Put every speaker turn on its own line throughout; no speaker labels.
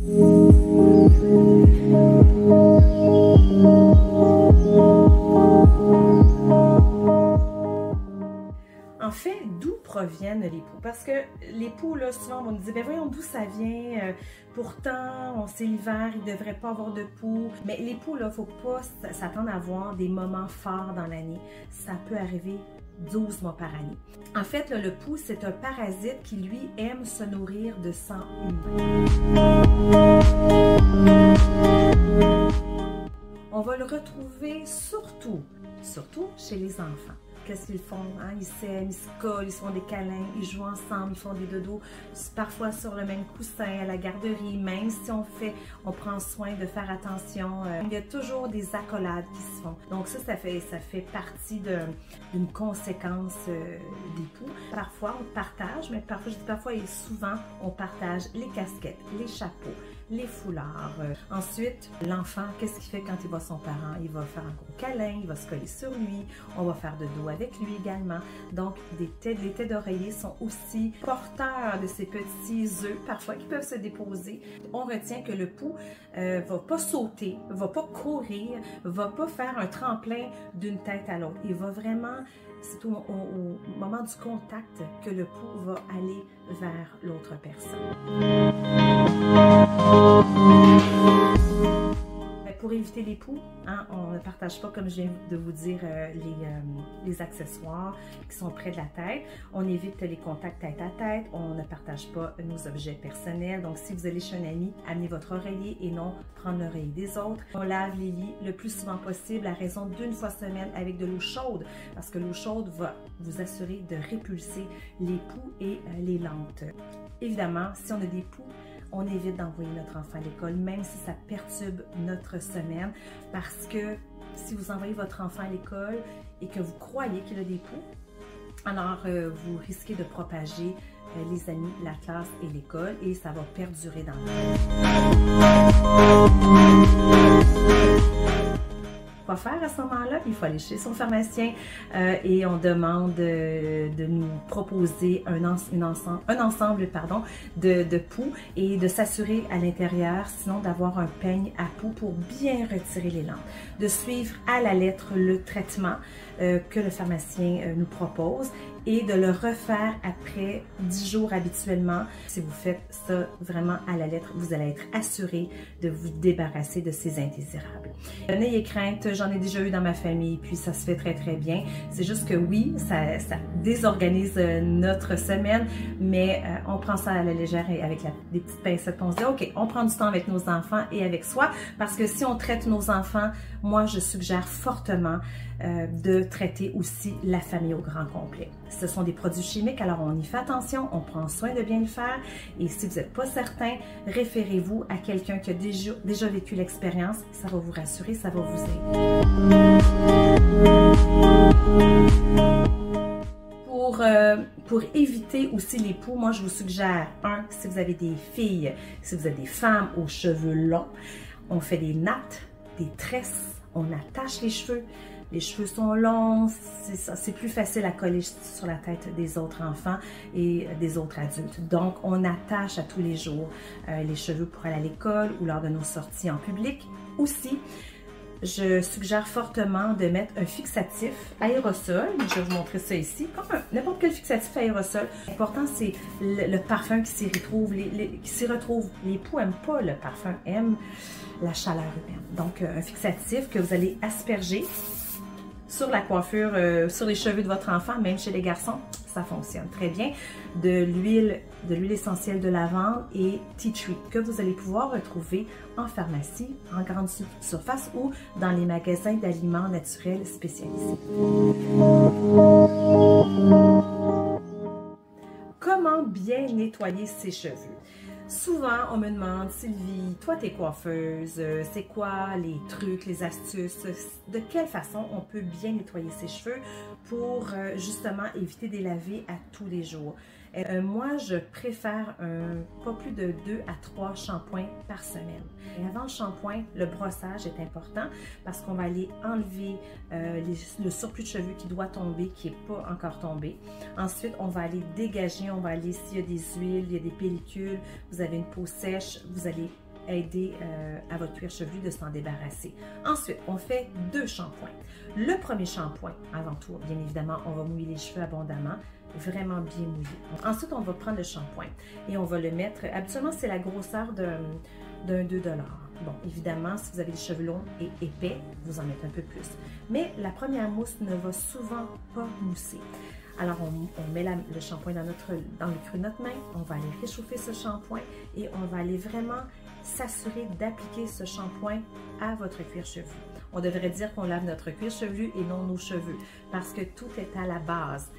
En fait, d'où proviennent les poux? Parce que les poux, là, souvent, on va nous dire, ben voyons d'où ça vient. Pourtant, c'est l'hiver, il ne devrait pas avoir de poux. Mais les poux, là, il ne faut pas s'attendre à avoir des moments forts dans l'année. Ça peut arriver 12 mois par année. En fait, là, le poux, c'est un parasite qui, lui, aime se nourrir de sang humain. On va le retrouver surtout chez les enfants. Qu'est-ce qu'ils font? Hein? Ils s'aiment, ils se collent, ils se font des câlins, ils jouent ensemble, ils font des dodos, parfois sur le même coussin à la garderie, même si on prend soin de faire attention. Il y a toujours des accolades qui se font. Donc ça fait partie d'une conséquence des poux. Parfois, on partage, mais parfois, je dis parfois et souvent, on partage les casquettes, les chapeaux, les foulards. Ensuite, l'enfant, qu'est-ce qu'il fait quand il voit son parent? Il va faire un gros câlin, il va se coller sur lui, on va faire de dos avec lui également. Donc, les têtes d'oreiller sont aussi porteurs de ces petits œufs, parfois, qui peuvent se déposer. On retient que le poux va pas sauter, va pas courir, va pas faire un tremplin d'une tête à l'autre. Il va vraiment, c'est au moment du contact que le poux va aller vers l'autre personne. Pour éviter les poux, hein, on ne partage pas, comme je viens de vous dire, les accessoires qui sont près de la tête. On évite les contacts tête à tête. On ne partage pas nos objets personnels. Donc, si vous allez chez un ami, amenez votre oreiller et non prendre l'oreiller des autres. On lave les lits le plus souvent possible à raison d'1 fois semaine avec de l'eau chaude parce que l'eau chaude va vous assurer de répulser les poux et les lentes. Évidemment, si on a des poux, on évite d'envoyer notre enfant à l'école, même si ça perturbe notre semaine, parce que si vous envoyez votre enfant à l'école et que vous croyez qu'il a des poux, alors vous risquez de propager les amis, la classe et l'école, et ça va perdurer dans le temps. Quoi faire à ce moment-là? Il faut aller chez son pharmacien et on demande de nous proposer un ensemble de poux et de s'assurer à l'intérieur, sinon d'avoir un peigne à poux pour bien retirer les lampes. De suivre à la lettre le traitement que le pharmacien nous propose et de le refaire après 10 jours habituellement. Si vous faites ça vraiment à la lettre, vous allez être assuré de vous débarrasser de ces indésirables. N'ayez crainte, j'en ai déjà eu dans ma famille, puis ça se fait très très bien. C'est juste que oui, ça désorganise notre semaine, mais on prend ça à la légère et avec des petites pincettes, on se dit ok, on prend du temps avec nos enfants et avec soi, parce que si on traite nos enfants, moi je suggère fortement de traiter aussi la famille au grand complet. Ce sont des produits chimiques, alors on y fait attention, on prend soin de bien le faire, et si vous n'êtes pas certain, référez-vous à quelqu'un qui a déjà vécu l'expérience, ça va vous rassurer, ça va vous aider. Pour éviter aussi les poux, moi je vous suggère, si vous avez des filles, si vous avez des femmes aux cheveux longs, on fait des nattes, des tresses, on attache les cheveux. Les cheveux sont longs, c'est plus facile à coller sur la tête des autres enfants et des autres adultes. Donc, on attache à tous les jours les cheveux pour aller à l'école ou lors de nos sorties en public. Aussi, je suggère fortement de mettre un fixatif aérosol. Je vais vous montrer ça ici, comme n'importe quel fixatif aérosol. L'important, c'est le parfum qui s'y retrouve. Les poux n'aiment pas le parfum, aiment la chaleur humaine. Donc, un fixatif que vous allez asperger sur la coiffure, sur les cheveux de votre enfant, même chez les garçons, ça fonctionne très bien. De l'huile essentielle de lavande et tea tree que vous allez pouvoir retrouver en pharmacie, en grande surface ou dans les magasins d'aliments naturels spécialisés. Comment bien nettoyer ses cheveux? Souvent, on me demande, Sylvie, toi t'es coiffeuse, c'est quoi les trucs, les astuces, de quelle façon on peut bien nettoyer ses cheveux pour justement éviter de les laver à tous les jours? Moi, je préfère pas plus de 2 à 3 shampoings par semaine. Et avant le shampoing, le brossage est important parce qu'on va aller enlever le surplus de cheveux qui doit tomber, qui n'est pas encore tombé. Ensuite, on va aller dégager, on va aller, s'il y a des huiles, il y a des pellicules, vous avez une peau sèche, vous allez aider à votre cuir chevelu de s'en débarrasser. Ensuite, on fait 2 shampoings. Le premier shampoing, avant tout, bien évidemment, on va mouiller les cheveux abondamment, vraiment bien mouillé. Ensuite, on va prendre le shampoing et on va le mettre, habituellement, c'est la grosseur d'un 2 $. Bon, évidemment, si vous avez des cheveux longs et épais, vous en mettez un peu plus. Mais la première mousse ne va souvent pas mousser. Alors, on met le shampoing dans le creux de notre main, on va aller réchauffer ce shampoing et on va aller vraiment s'assurer d'appliquer ce shampoing à votre cuir chevelu. On devrait dire qu'on lave notre cuir chevelu et non nos cheveux parce que tout est à la base.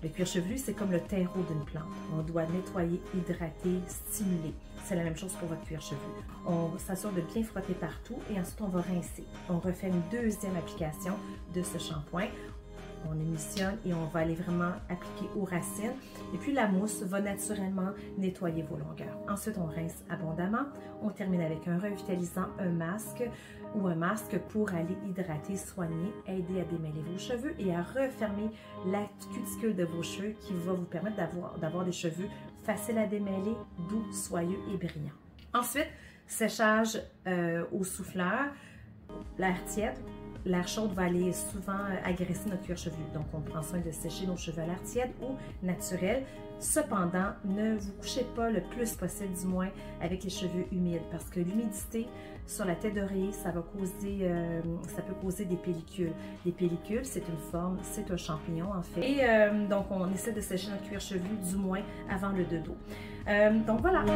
Le cuir chevelu, c'est comme le terreau d'une plante. On doit nettoyer, hydrater, stimuler. C'est la même chose pour votre cuir chevelu. On s'assure de bien frotter partout et ensuite on va rincer. On refait une deuxième application de ce shampoing. On émissionne et on va aller vraiment appliquer aux racines. Et puis la mousse va naturellement nettoyer vos longueurs. Ensuite, on rince abondamment. On termine avec un revitalisant, un masque pour aller hydrater, soigner, aider à démêler vos cheveux et à refermer la cuticule de vos cheveux qui va vous permettre d'avoir des cheveux faciles à démêler, doux, soyeux et brillants. Ensuite, séchage au souffleur, l'air tiède. L'air chaude va aller souvent agresser notre cuir chevelu. Donc, on prend soin de sécher nos cheveux à l'air tiède ou naturel. Cependant, ne vous couchez pas le plus possible, du moins, avec les cheveux humides parce que l'humidité sur la tête d'oreiller, ça peut causer des pellicules. Les pellicules, c'est une forme, c'est un champignon en fait. Et donc, on essaie de sécher notre cuir chevelu, du moins, avant le dodo. Donc, voilà.